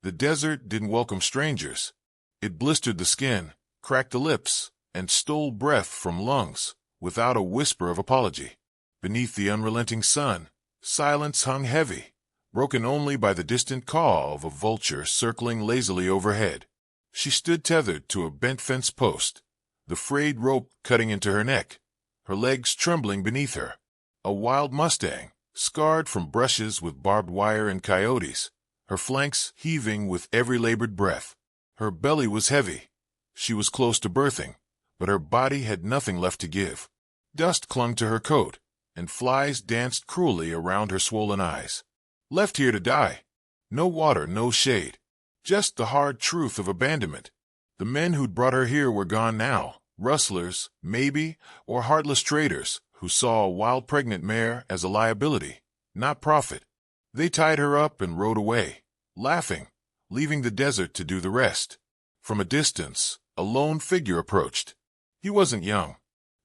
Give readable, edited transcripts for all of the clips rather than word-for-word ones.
The desert didn't welcome strangers. It blistered the skin, cracked the lips, and stole breath from lungs, without a whisper of apology. Beneath the unrelenting sun, silence hung heavy, broken only by the distant caw of a vulture circling lazily overhead. She stood tethered to a bent fence post, the frayed rope cutting into her neck, her legs trembling beneath her. A wild mustang, scarred from brushes with barbed wire and coyotes, her flanks heaving with every labored breath. Her belly was heavy. She was close to birthing, but her body had nothing left to give. Dust clung to her coat, and flies danced cruelly around her swollen eyes. Left here to die. No water, no shade. Just the hard truth of abandonment. The men who'd brought her here were gone now. Rustlers, maybe, or heartless traders who saw a wild pregnant mare as a liability, not profit. They tied her up and rode away, laughing, leaving the desert to do the rest. From a distance, a lone figure approached. He wasn't young.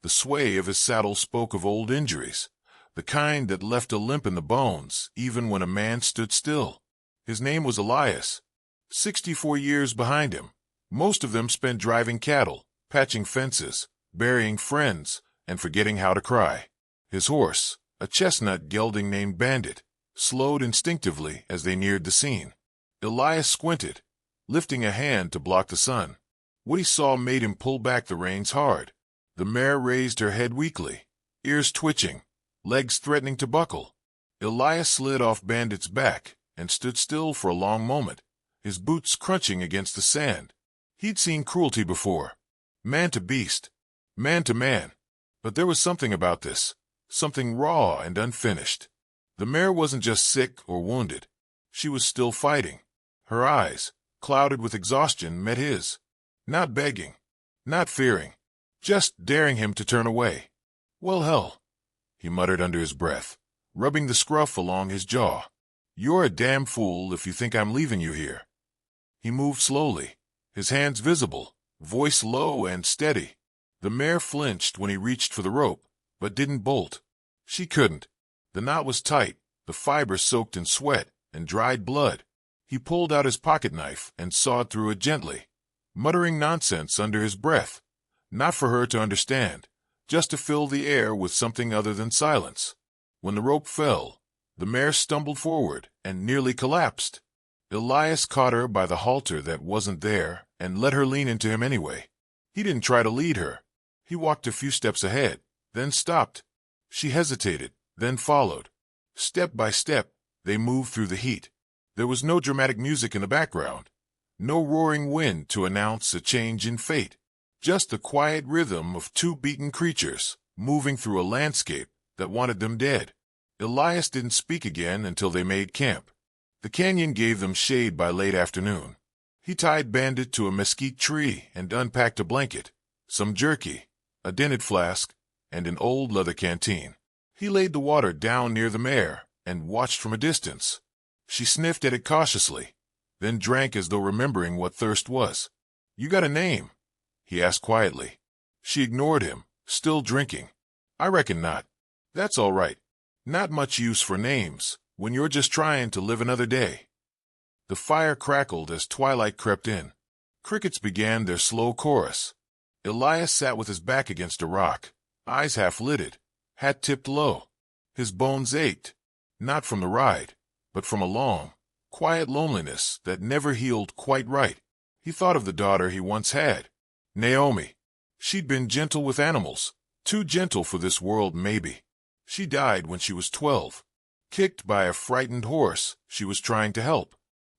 The sway of his saddle spoke of old injuries, the kind that left a limp in the bones even when a man stood still. His name was Elias. 64 years behind him, most of them spent driving cattle, patching fences, burying friends, and forgetting how to cry. His horse, a chestnut gelding named Bandit, slowed instinctively as they neared the scene. Elias squinted, lifting a hand to block the sun. What he saw made him pull back the reins hard. The mare raised her head weakly, ears twitching, legs threatening to buckle. Elias slid off Bandit's back and stood still for a long moment, his boots crunching against the sand. He'd seen cruelty before, man to beast, man to man, but there was something about this, something raw and unfinished. The mare wasn't just sick or wounded. She was still fighting. Her eyes, clouded with exhaustion, met his. Not begging, not fearing, just daring him to turn away. Well, hell, he muttered under his breath, rubbing the scruff along his jaw. You're a damn fool if you think I'm leaving you here. He moved slowly, his hands visible, voice low and steady. The mare flinched when he reached for the rope, but didn't bolt. She couldn't. The knot was tight, the fibers soaked in sweat and dried blood. He pulled out his pocket knife and sawed through it gently, muttering nonsense under his breath, not for her to understand, just to fill the air with something other than silence. When the rope fell, the mare stumbled forward and nearly collapsed. Elias caught her by the halter that wasn't there and let her lean into him anyway. He didn't try to lead her. He walked a few steps ahead, then stopped. She hesitated, then followed. Step by step, they moved through the heat. There was no dramatic music in the background, no roaring wind to announce a change in fate, just the quiet rhythm of two beaten creatures moving through a landscape that wanted them dead. Elias didn't speak again until they made camp. The canyon gave them shade by late afternoon. He tied Bandit to a mesquite tree and unpacked a blanket, some jerky, a dented flask, and an old leather canteen. He laid the water down near the mare and watched from a distance. She sniffed at it cautiously, then drank as though remembering what thirst was. You got a name? He asked quietly. She ignored him, still drinking. I reckon not. That's all right. Not much use for names when you're just trying to live another day. The fire crackled as twilight crept in. Crickets began their slow chorus. Elias sat with his back against a rock, eyes half-lidded, hat tipped low. His bones ached, not from the ride, but from a long, quiet loneliness that never healed quite right. He thought of the daughter he once had, Naomi. She'd been gentle with animals, too gentle for this world maybe. She died when she was 12, kicked by a frightened horse she was trying to help.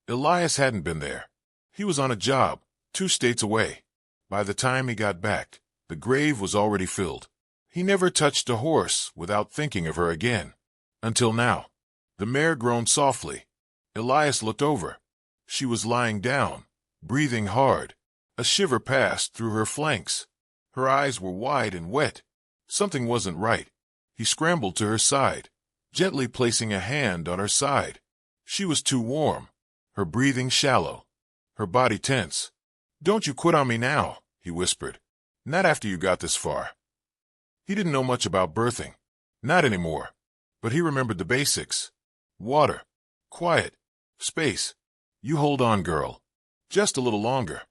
Elias hadn't been there. He was on a job, 2 states away. By the time he got back, the grave was already filled. He never touched a horse without thinking of her again. Until now. The mare groaned softly. Elias looked over. She was lying down, breathing hard. A shiver passed through her flanks. Her eyes were wide and wet. Something wasn't right. He scrambled to her side, gently placing a hand on her side. She was too warm, her breathing shallow, her body tense. Don't you quit on me now, he whispered. Not after you got this far. He didn't know much about birthing. Not anymore. But he remembered the basics. Water, quiet, space. You hold on, girl. Just a little longer.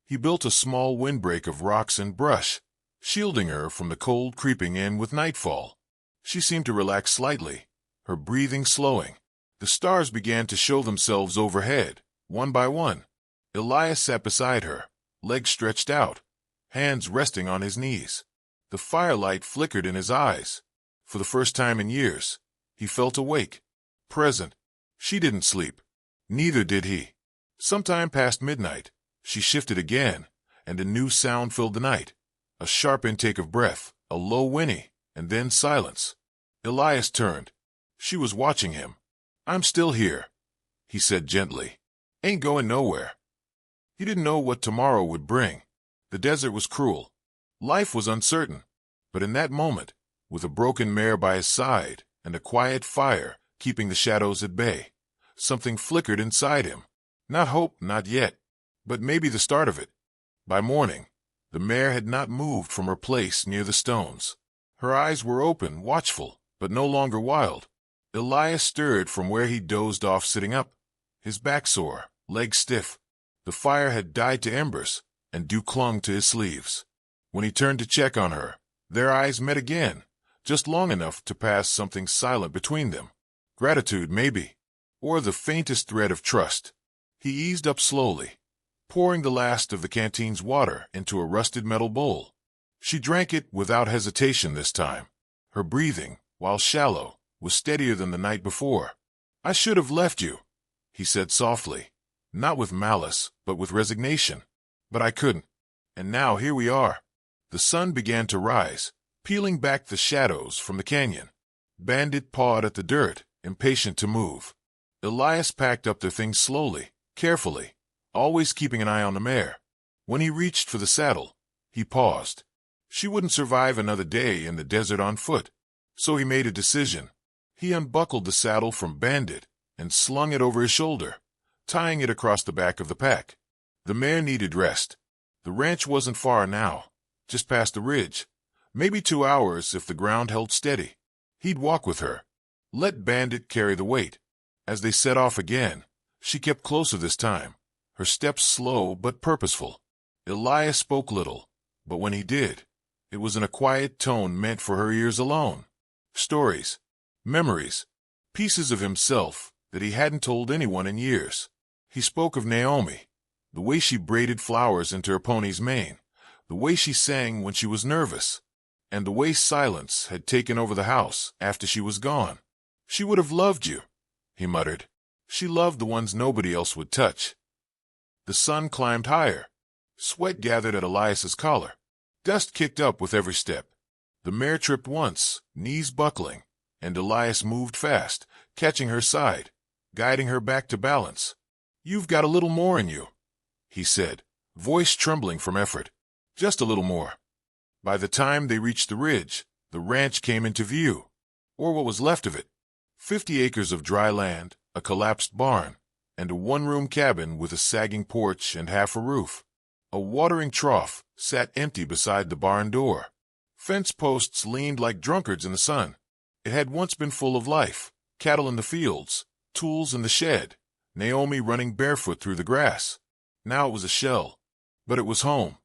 He built a small windbreak of rocks and brush, shielding her from the cold creeping in with nightfall. She seemed to relax slightly, her breathing slowing. The stars began to show themselves overhead, one by one. Elias sat beside her, legs stretched out, hands resting on his knees. The firelight flickered in his eyes. For the first time in years, he felt awake, present. She didn't sleep. Neither did he. Sometime past midnight, she shifted again, and a new sound filled the night. A sharp intake of breath, a low whinny, and then silence. Elias turned. She was watching him. I'm still here, he said gently. Ain't going nowhere. He didn't know what tomorrow would bring. The desert was cruel. Life was uncertain. But in that moment, with a broken mare by his side and a quiet fire keeping the shadows at bay, something flickered inside him. Not hope, not yet, but maybe the start of it. By morning, the mare had not moved from her place near the stones. Her eyes were open, watchful, but no longer wild. Elias stirred from where he dozed off sitting up, his back sore, legs stiff. The fire had died to embers, and dew clung to his sleeves. When he turned to check on her, their eyes met again, just long enough to pass something silent between them. Gratitude, maybe, or the faintest thread of trust. He eased up slowly, pouring the last of the canteen's water into a rusted metal bowl. She drank it without hesitation this time. Her breathing, while shallow, was steadier than the night before. I should have left you, he said softly, not with malice, but with resignation. But I couldn't. And now here we are. The sun began to rise, peeling back the shadows from the canyon. Bandit pawed at the dirt, impatient to move. Elias packed up their things slowly, carefully, always keeping an eye on the mare. When he reached for the saddle, he paused. She wouldn't survive another day in the desert on foot. So he made a decision. He unbuckled the saddle from Bandit and slung it over his shoulder, tying it across the back of the pack. The mare needed rest. The ranch wasn't far now, just past the ridge. Maybe 2 hours if the ground held steady. He'd walk with her. Let Bandit carry the weight. As they set off again, she kept closer this time, her steps slow but purposeful. Elias spoke little, but when he did, it was in a quiet tone meant for her ears alone. Stories, memories, pieces of himself that he hadn't told anyone in years. He spoke of Naomi, the way she braided flowers into her pony's mane, the way she sang when she was nervous, and the way silence had taken over the house after she was gone. She would have loved you, he muttered. She loved the ones nobody else would touch. The sun climbed higher. Sweat gathered at Elias's collar. Dust kicked up with every step. The mare tripped once, knees buckling, and Elias moved fast, catching her side, guiding her back to balance. You've got a little more in you, he said, voice trembling from effort. Just a little more. By the time they reached the ridge, the ranch came into view, or what was left of it. 50 acres of dry land, a collapsed barn, and a one-room cabin with a sagging porch and half a roof. A watering trough sat empty beside the barn door. Fence posts leaned like drunkards in the sun. It had once been full of life, cattle in the fields, tools in the shed, Naomi running barefoot through the grass. Now it was a shell, but it was home.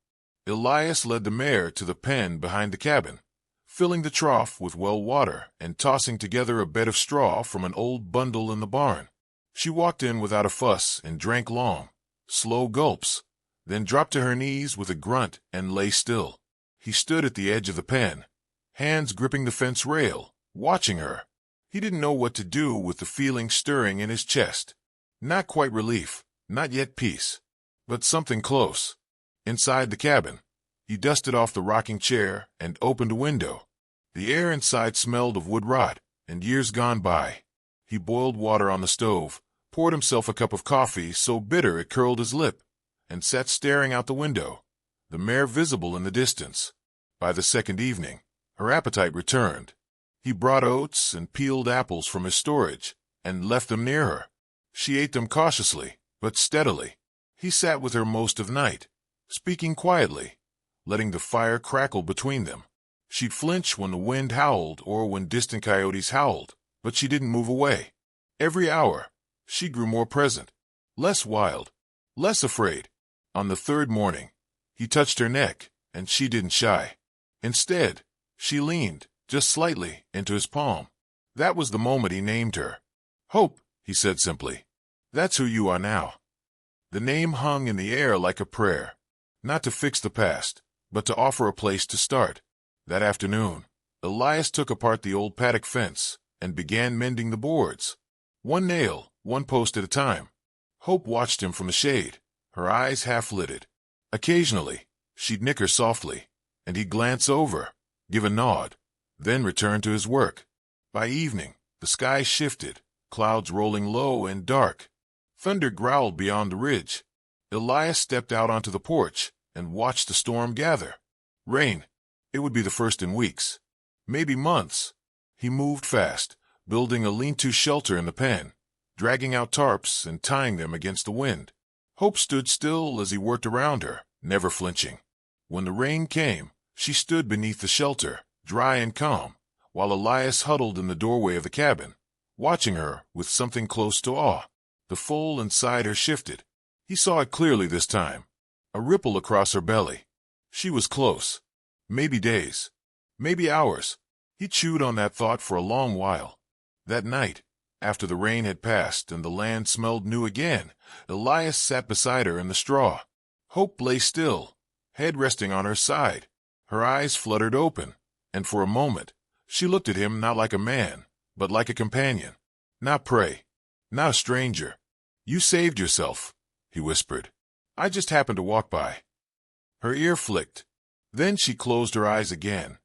Elias led the mare to the pen behind the cabin, filling the trough with well water and tossing together a bed of straw from an old bundle in the barn. She walked in without a fuss and drank long, slow gulps, then dropped to her knees with a grunt and lay still. He stood at the edge of the pen, hands gripping the fence rail, watching her. He didn't know what to do with the feeling stirring in his chest. Not quite relief, not yet peace, but something close. Inside the cabin, he dusted off the rocking chair and opened a window. The air inside smelled of wood rot and years gone by. He boiled water on the stove, poured himself a cup of coffee so bitter it curled his lip, and sat staring out the window, the mare visible in the distance. By the second evening, her appetite returned. He brought oats and peeled apples from his storage and left them near her. She ate them cautiously, but steadily. He sat with her most of the night, speaking quietly, letting the fire crackle between them. She'd flinch when the wind howled or when distant coyotes howled, but she didn't move away. Every hour, she grew more present, less wild, less afraid. On the third morning, he touched her neck, and she didn't shy. Instead, she leaned, just slightly, into his palm. That was the moment he named her. Hope, he said simply. That's who you are now. The name hung in the air like a prayer, not to fix the past, but to offer a place to start. That afternoon, Elias took apart the old paddock fence and began mending the boards. One nail, one post at a time. Hope watched him from the shade, her eyes half-lidded. Occasionally, she'd nicker softly, and he'd glance over, give a nod, then return to his work. By evening, the sky shifted, clouds rolling low and dark. Thunder growled beyond the ridge. Elias stepped out onto the porch and watched the storm gather. Rain. It would be the first in weeks, maybe months. He moved fast, building a lean-to shelter in the pen, dragging out tarps and tying them against the wind. Hope stood still as he worked around her, never flinching. When the rain came, she stood beneath the shelter, dry and calm, while Elias huddled in the doorway of the cabin, watching her with something close to awe. The foal inside her shifted. He saw it clearly this time. A ripple across her belly. She was close. Maybe days. Maybe hours. He chewed on that thought for a long while. That night, after the rain had passed and the land smelled new again, Elias sat beside her in the straw. Hope lay still, head resting on her side. Her eyes fluttered open, and for a moment, she looked at him not like a man, but like a companion. Not prey. Not a stranger. You saved yourself, he whispered. I just happened to walk by. Her ear flicked. Then she closed her eyes again.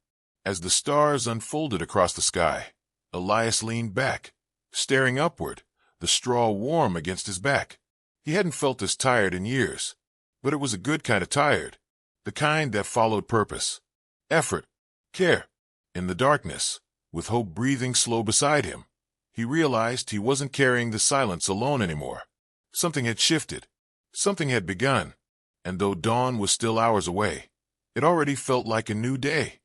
As the stars unfolded across the sky, Elias leaned back, staring upward, the straw warm against his back. He hadn't felt this tired in years, but it was a good kind of tired, the kind that followed purpose, effort, care. In the darkness, with Hope breathing slow beside him, he realized he wasn't carrying the silence alone anymore. Something had shifted. Something had begun. And though dawn was still hours away, it already felt like a new day.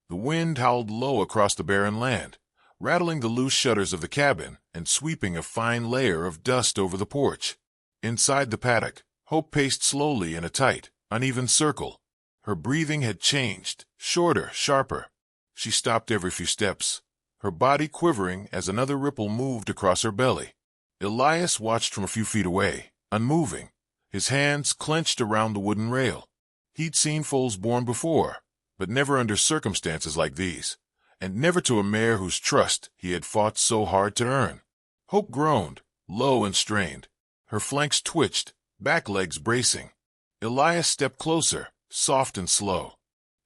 The wind howled low across the barren land, rattling the loose shutters of the cabin and sweeping a fine layer of dust over the porch. Inside the paddock, Hope paced slowly in a tight, uneven circle. Her breathing had changed, shorter, sharper. She stopped every few steps, her body quivering as another ripple moved across her belly. Elias watched from a few feet away, unmoving, his hands clenched around the wooden rail. He'd seen foals born before, but never under circumstances like these, and never to a mare whose trust he had fought so hard to earn. Hope groaned, low and strained. Her flanks twitched, back legs bracing. Elias stepped closer, soft and slow.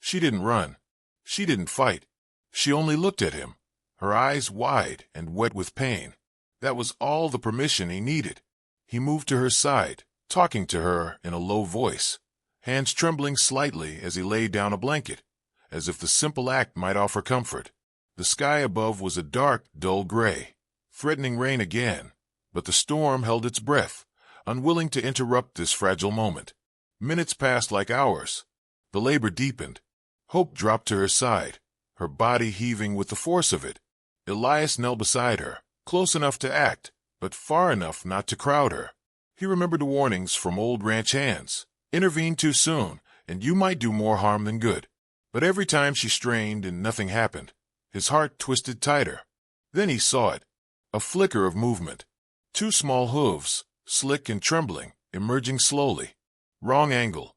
She didn't run. She didn't fight. She only looked at him, her eyes wide and wet with pain. That was all the permission he needed. He moved to her side, talking to her in a low voice, hands trembling slightly as he laid down a blanket, as if the simple act might offer comfort. The sky above was a dark, dull gray, threatening rain again, but the storm held its breath, unwilling to interrupt this fragile moment. Minutes passed like hours. The labor deepened. Hope dropped to her side, her body heaving with the force of it. Elias knelt beside her, close enough to act, but far enough not to crowd her. He remembered the warnings from old ranch hands. Intervene too soon, and you might do more harm than good. But every time she strained and nothing happened, his heart twisted tighter. Then he saw it. A flicker of movement. Two small hooves, slick and trembling, emerging slowly. Wrong angle.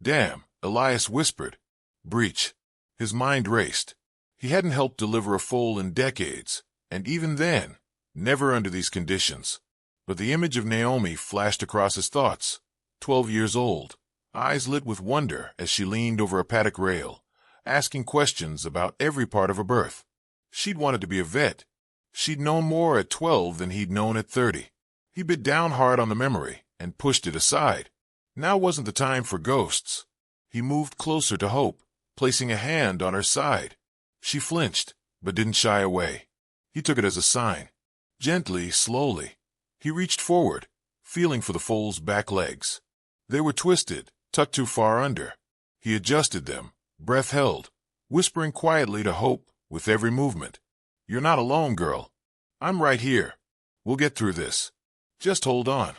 Damn, Elias whispered. Breach. His mind raced. He hadn't helped deliver a foal in decades, and even then, never under these conditions. But the image of Naomi flashed across his thoughts. 12 years old, eyes lit with wonder as she leaned over a paddock rail, asking questions about every part of her birth. She'd wanted to be a vet. She'd known more at 12 than he'd known at 30. He bit down hard on the memory and pushed it aside. Now wasn't the time for ghosts. He moved closer to Hope, placing a hand on her side. She flinched, but didn't shy away. He took it as a sign. Gently, slowly, he reached forward, feeling for the foal's back legs. They were twisted, tucked too far under. He adjusted them, breath held, whispering quietly to Hope with every movement. You're not alone, girl. I'm right here. We'll get through this. Just hold on.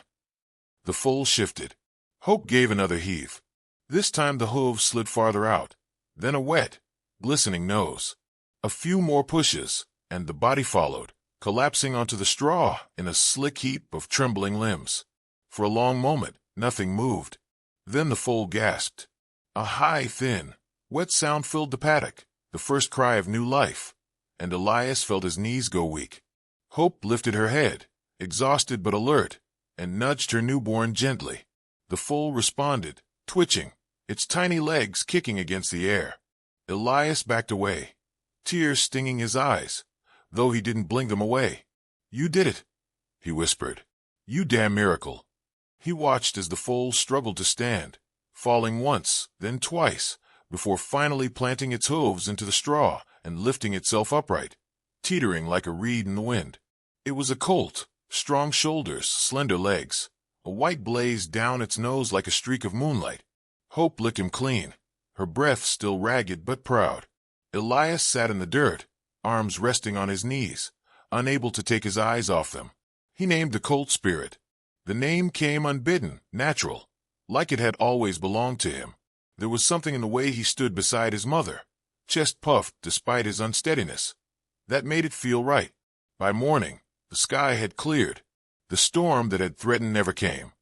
The foal shifted. Hope gave another heave. This time the hooves slid farther out, then a wet, glistening nose. A few more pushes, and the body followed, collapsing onto the straw in a slick heap of trembling limbs. For a long moment, nothing moved. Then the foal gasped. A high, thin, wet sound filled the paddock, the first cry of new life, and Elias felt his knees go weak. Hope lifted her head, exhausted but alert, and nudged her newborn gently. The foal responded, twitching, its tiny legs kicking against the air. Elias backed away, tears stinging his eyes, though he didn't blink them away. "You did it," he whispered. "You damn miracle." He watched as the foal struggled to stand, falling once, then twice, before finally planting its hooves into the straw and lifting itself upright, teetering like a reed in the wind. It was a colt, strong shoulders, slender legs, a white blaze down its nose like a streak of moonlight. Hope licked him clean, her breath still ragged but proud. Elias sat in the dirt, arms resting on his knees, unable to take his eyes off them. He named the colt Spirit. The name came unbidden, natural, like it had always belonged to him. There was something in the way he stood beside his mother, chest puffed despite his unsteadiness, that made it feel right. By morning, the sky had cleared. The storm that had threatened never came.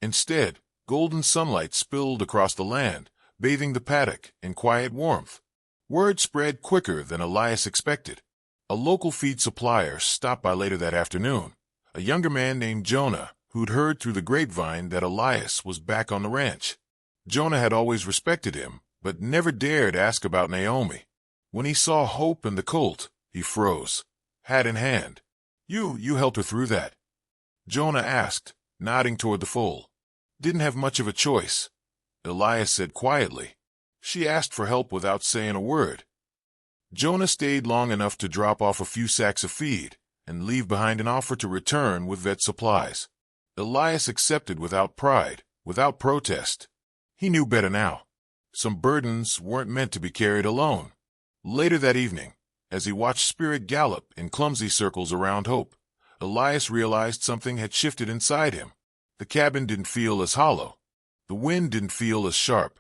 Instead, golden sunlight spilled across the land, bathing the paddock in quiet warmth. Word spread quicker than Elias expected. A local feed supplier stopped by later that afternoon, a younger man named Jonah, who'd heard through the grapevine that Elias was back on the ranch. Jonah had always respected him, but never dared ask about Naomi. When he saw Hope and the colt, he froze, hat in hand. You helped her through that?" Jonah asked, nodding toward the foal. "Didn't have much of a choice," Elias said quietly. "She asked for help without saying a word." Jonah stayed long enough to drop off a few sacks of feed and leave behind an offer to return with vet supplies. Elias accepted without pride, without protest. He knew better now. Some burdens weren't meant to be carried alone. Later that evening, as he watched Spirit gallop in clumsy circles around Hope, Elias realized something had shifted inside him. The cabin didn't feel as hollow. The wind didn't feel as sharp,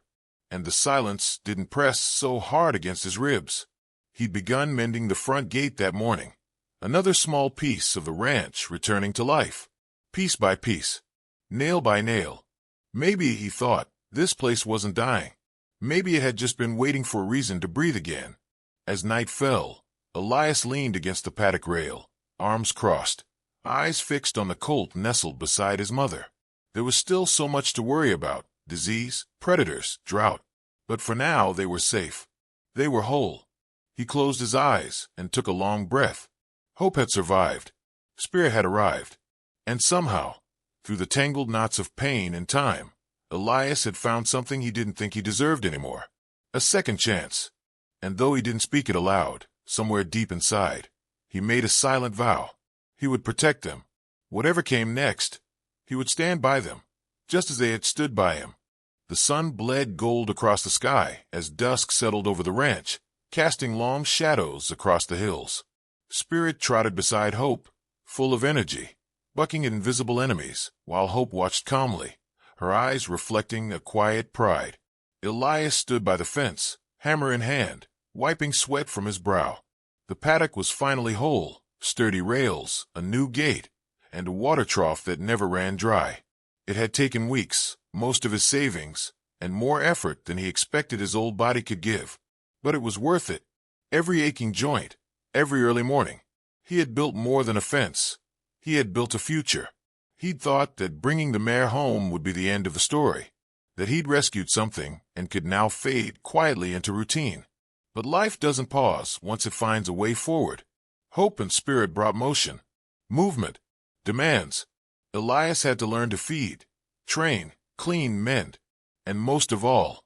and the silence didn't press so hard against his ribs. He'd begun mending the front gate that morning, another small piece of the ranch returning to life, piece by piece, nail by nail. Maybe, he thought, this place wasn't dying. Maybe it had just been waiting for a reason to breathe again. As night fell, Elias leaned against the paddock rail, arms crossed, eyes fixed on the colt nestled beside his mother. There was still so much to worry about: disease, predators, drought. But for now they were safe. They were whole. He closed his eyes and took a long breath. Hope had survived. Spirit had arrived. And somehow, through the tangled knots of pain and time, Elias had found something he didn't think he deserved anymore. A second chance. And though he didn't speak it aloud, somewhere deep inside, he made a silent vow. He would protect them. Whatever came next, he would stand by them, just as they had stood by him. The sun bled gold across the sky as dusk settled over the ranch, casting long shadows across the hills. Spirit trotted beside Hope, full of energy, bucking at invisible enemies, while Hope watched calmly, her eyes reflecting a quiet pride. Elias stood by the fence, hammer in hand, wiping sweat from his brow. The paddock was finally whole, sturdy rails, a new gate, and a water trough that never ran dry. It had taken weeks, most of his savings, and more effort than he expected his old body could give. But it was worth it. Every aching joint, every early morning. He had built more than a fence. He had built a future. He'd thought that bringing the mare home would be the end of the story, that he'd rescued something and could now fade quietly into routine. But life doesn't pause once it finds a way forward. Hope and Spirit brought motion, movement, demands. Elias had to learn to feed, train, clean, mend, and most of all,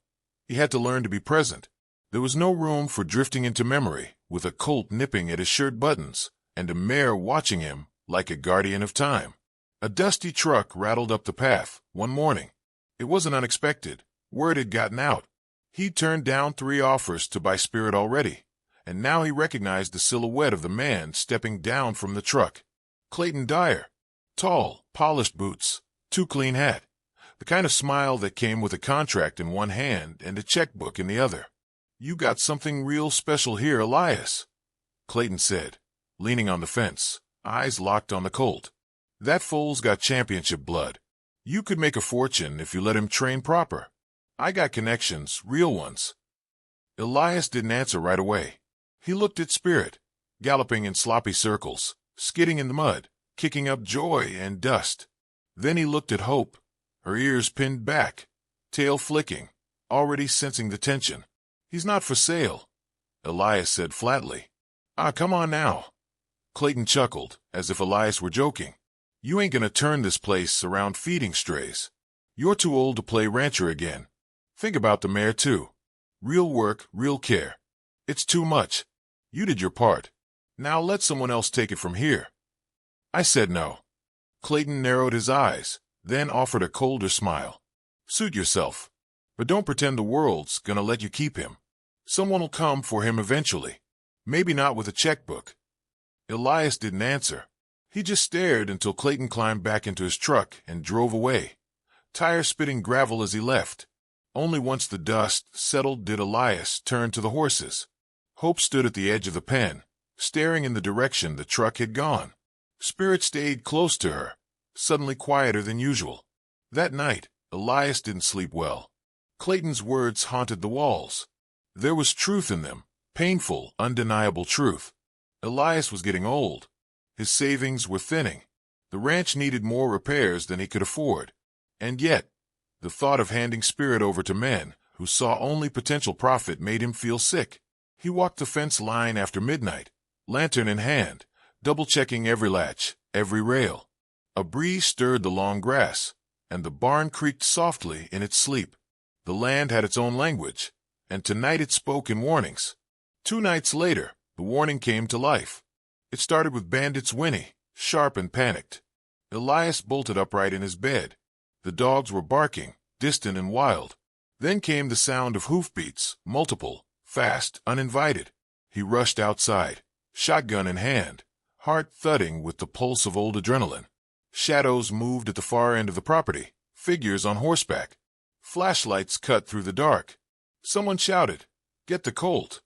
he had to learn to be present. There was no room for drifting into memory, with a colt nipping at his shirt buttons and a mare watching him like a guardian of time. A dusty truck rattled up the path one morning. It wasn't unexpected. Word had gotten out. He'd turned down 3 offers to buy Spirit already, and now he recognized the silhouette of the man stepping down from the truck. Clayton Dyer. Tall, polished boots, too clean hat, The kind of smile that came with a contract in one hand and a checkbook in the other. "You got something real special here, Elias," Clayton said, leaning on the fence, eyes locked on the colt. "That foal's got championship blood. You could make a fortune if you let him train proper. I got connections, real ones." Elias didn't answer right away. He looked at Spirit, galloping in sloppy circles, skidding in the mud, kicking up joy and dust. Then he looked at Hope, her ears pinned back, tail flicking, already sensing the tension. "He's not for sale," Elias said flatly. "Ah, come on now." Clayton chuckled, as if Elias were joking. "You ain't gonna turn this place around feeding strays. You're too old to play rancher again. Think about the mare, too. Real work, real care. It's too much. You did your part. Now let someone else take it from here." I said no. Clayton narrowed his eyes, then offered a colder smile. "Suit yourself. But don't pretend the world's gonna let you keep him. Someone will come for him eventually. Maybe not with a checkbook." Elias didn't answer. He just stared until Clayton climbed back into his truck and drove away, tires spitting gravel as he left. Only once the dust settled did Elias turn to the horses. Hope stood at the edge of the pen, staring in the direction the truck had gone. Spirit stayed close to her, suddenly quieter than usual. That night, Elias didn't sleep well. Clayton's words haunted the walls. There was truth in them, painful, undeniable truth. Elias was getting old. His savings were thinning. The ranch needed more repairs than he could afford. And yet, the thought of handing Spirit over to men who saw only potential profit made him feel sick. He walked the fence line after midnight, lantern in hand, double-checking every latch, every rail. A breeze stirred the long grass, and the barn creaked softly in its sleep. The land had its own language, and tonight it spoke in warnings. 2 nights later, the warning came to life. It started with Bandit's whinny, sharp and panicked. Elias bolted upright in his bed. The dogs were barking, distant and wild. Then came the sound of hoofbeats, multiple, fast, uninvited. He rushed outside, shotgun in hand, heart thudding with the pulse of old adrenaline. Shadows moved at the far end of the property, figures on horseback. Flashlights cut through the dark. Someone shouted, "Get the colt."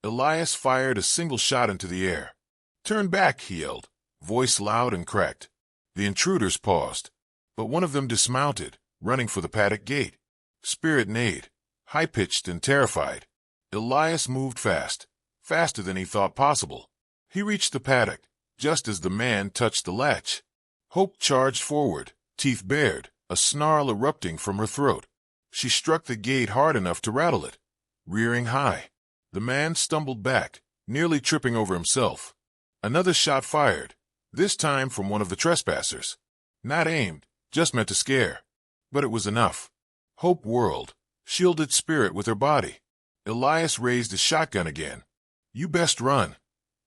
Elias fired a single shot into the air. "Turn back," he yelled, voice loud and cracked. The intruders paused, but one of them dismounted, running for the paddock gate. Spirit neighed, high-pitched and terrified. Elias moved fast, faster than he thought possible. He reached the paddock, just as the man touched the latch. Hope charged forward, teeth bared, a snarl erupting from her throat. She struck the gate hard enough to rattle it, rearing high. The man stumbled back, nearly tripping over himself. Another shot fired, this time from one of the trespassers. Not aimed, just meant to scare. But it was enough. Hope whirled, shielded Spirit with her body. Elias raised his shotgun again. "You best run,"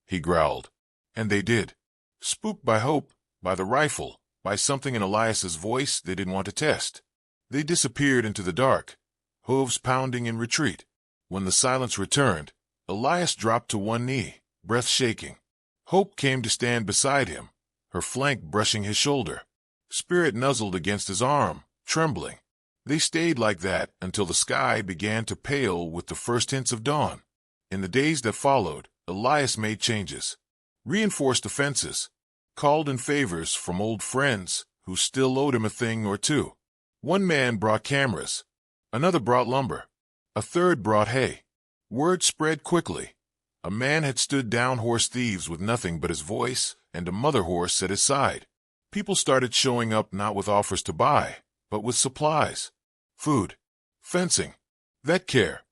he growled. And they did. Spooked by Hope, by the rifle, by something in Elias's voice they didn't want to test. They disappeared into the dark, hooves pounding in retreat. When the silence returned, Elias dropped to one knee, breath shaking. Hope came to stand beside him, her flank brushing his shoulder. Spirit nuzzled against his arm, trembling. They stayed like that until the sky began to pale with the first hints of dawn. In the days that followed, Elias made changes, reinforced the fences, called in favors from old friends who still owed him a thing or two. One man brought cameras, another brought lumber, a third brought hay. Word spread quickly. A man had stood down horse thieves with nothing but his voice and a mother horse at his side. People started showing up not with offers to buy, but with supplies. Food, fencing, vet care.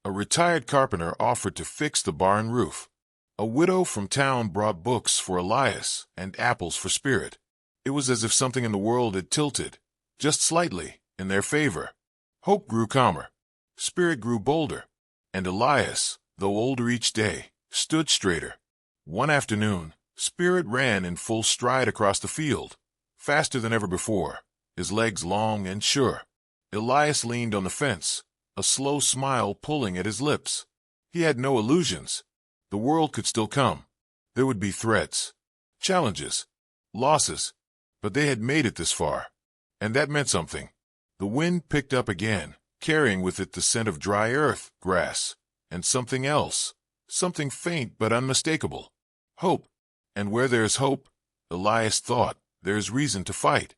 A retired carpenter offered to fix the barn roof. A widow from town brought books for Elias and apples for Spirit. It was as if something in the world had tilted, just slightly, in their favor. Hope grew calmer. Spirit grew bolder. And Elias, though older each day, stood straighter. One afternoon, Spirit ran in full stride across the field, faster than ever before, his legs long and sure. Elias leaned on the fence, a slow smile pulling at his lips. He had no illusions. The world could still come. There would be threats, challenges, losses, but they had made it this far, and that meant something. The wind picked up again, carrying with it the scent of dry earth, grass, and something else, something faint but unmistakable. Hope. And where there is hope, Elias thought, there is reason to fight.